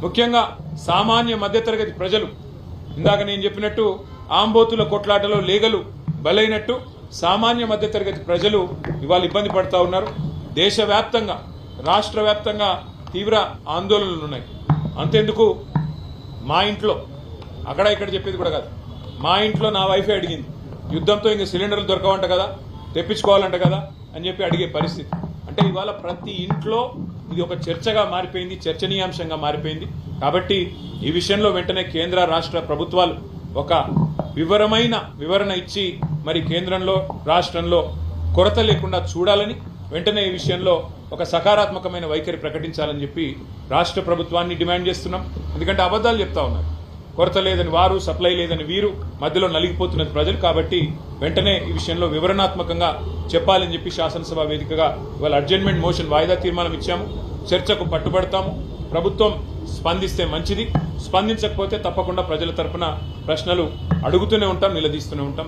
ముఖ్యంగా సామాన్య మధ్యతరగతి ప్రజలు ఇందాక నేను చెప్పినట్టు ఆంబోతుల కొట్లాటలో లేగలు బలైనట్టు సామాన్య మధ్యతరగతి ప్రజలు ఇవాళ ఇబ్బంది పడతా ఉన్నారు. దేశవ్యాప్తంగా రాష్ట్ర వ్యాప్తంగా తీవ్ర ఆందోళనలు ఉన్నాయి. అంతెందుకు మా ఇంట్లో అక్కడ ఇక్కడ చెప్పేది కూడా కాదు, మా ఇంట్లో నా వైఫే అడిగింది, యుద్ధంతో ఇంక సిలిండర్లు దొరకవంట కదా, తెప్పించుకోవాలంట కదా అని చెప్పి అడిగే పరిస్థితి. అంటే ఇవాళ ప్రతి ఇంట్లో ఇది ఒక చర్చగా మారిపోయింది, చర్చనీయాంశంగా మారిపోయింది. కాబట్టి ఈ విషయంలో వెంటనే కేంద్ర రాష్ట్ర ప్రభుత్వాలు ఒక వివరణ ఇచ్చి మరి కేంద్రంలో రాష్ట్రంలో కొరత లేకుండా చూడాలని, వెంటనే ఈ విషయంలో ఒక సకారాత్మకమైన వైఖరి ప్రకటించాలని చెప్పి రాష్ట్ర ప్రభుత్వాన్ని డిమాండ్ చేస్తున్నాం. ఎందుకంటే అబద్ధాలు చెప్తా ఉన్నారు, కొరత లేదని వారు, సప్లై లేదని వీరు, మధ్యలో నలిగిపోతున్నది ప్రజలు. కాబట్టి వెంటనే ఈ విషయంలో వివరణాత్మకంగా చెప్పాలని చెప్పి శాసనసభ వేదికగా ఇవాళ అడ్జర్న్మెంట్ మోషన్ వాయిదా తీర్మానం ఇచ్చాము. చర్చకు పట్టుబడతాము. ప్రభుత్వం స్పందిస్తే మంచిది, స్పందించకపోతే తప్పకుండా ప్రజల తరపున ప్రశ్నలు అడుగుతూనే ఉంటాం, నిలదీస్తూనే ఉంటాం.